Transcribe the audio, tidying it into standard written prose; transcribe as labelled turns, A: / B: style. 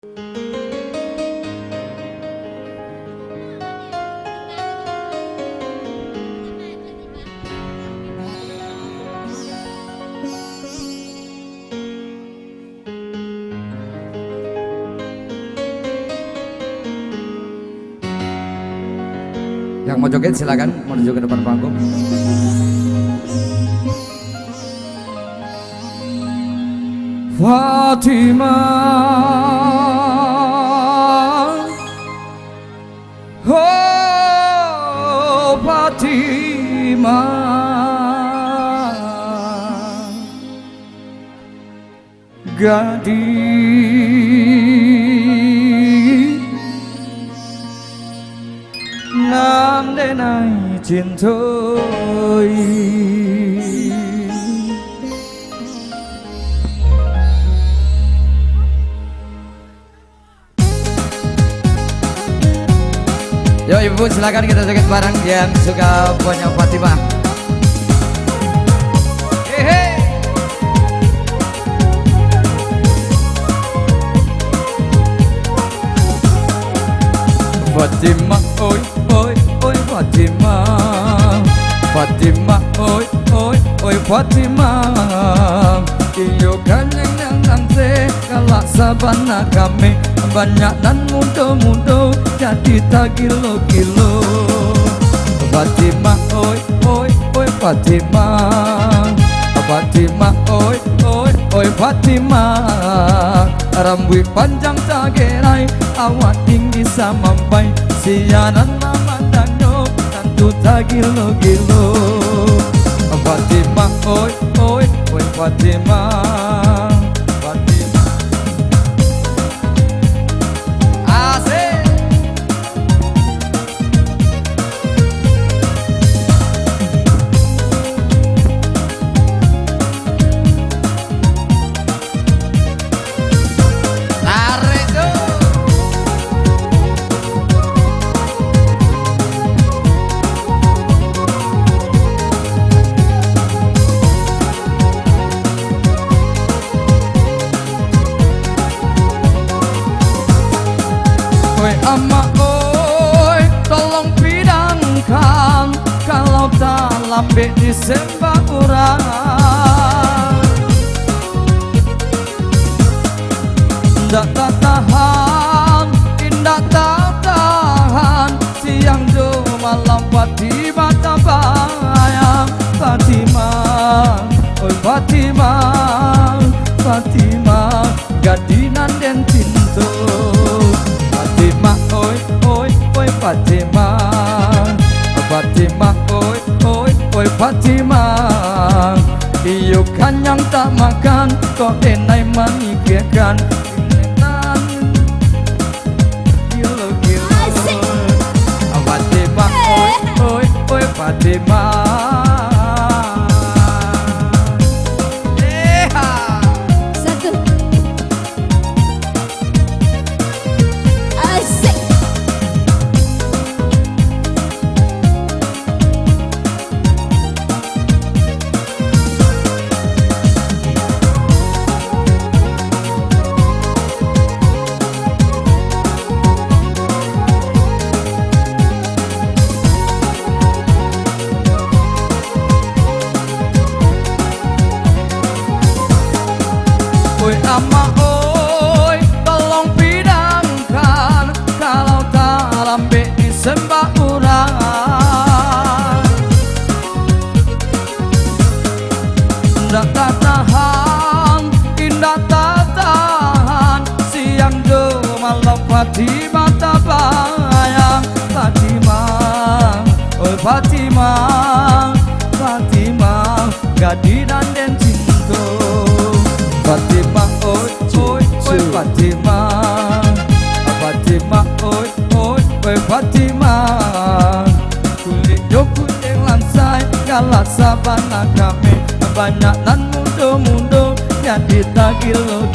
A: Yang mau joget silakan menuju ke depan panggung. Fatimah, oh Fatimah, gadis nam đến nay trên thôi. Yo ibu silakan kita joget bareng yang suka punya Fatimah. Hehe. Fatimah ôi ôi ôi Fatimah, Fatimah ôi ôi ôi Fatimah, iyo kan yang nanti kalau sabana kami banyak dan mudo-mudo jadi tak kilo-kilo. Fatimah oi oi oi Fatimah, Fatimah oi oi oi Fatimah, rambut panjang tak gerai, awak tinggi sampai sianan memandangnya tentu tak kilo-kilo. Fatimah oi oi oi Fatimah, Fatimah. Asik. Tarik tuh. Oi ama oi, tolong bidangkan kalau tak lambe disembah orang. Ndak tak tahan, indak tak tahan, siang do malam Fatimah tak bayang. Fatimah, oi Fatimah, Fatimah, gadinan den cinta. Fatimah oi oi oi Fatimah, Fatimah oi oi oi Fatimah, iyo kan yang tak makan kok enai memikirkan ingatan kilo-kilo. Fatimah oi oi oi Fatimah. Oi ama oi, tolong bidangkan kalau tak lambe disembah orang. Ndak tak tahan, indah tak tahan, siang do malam Fatimah tak bayang. Fatimah, oi Fatimah, Fatimah, gadinan den cinta. Fatimah oi oi oi Fatimah, Fatimah oi oi oi Fatimah, kulit yo kuning lansai kalah sabana kami banyak nan mudo-mudo jadi tak kilo.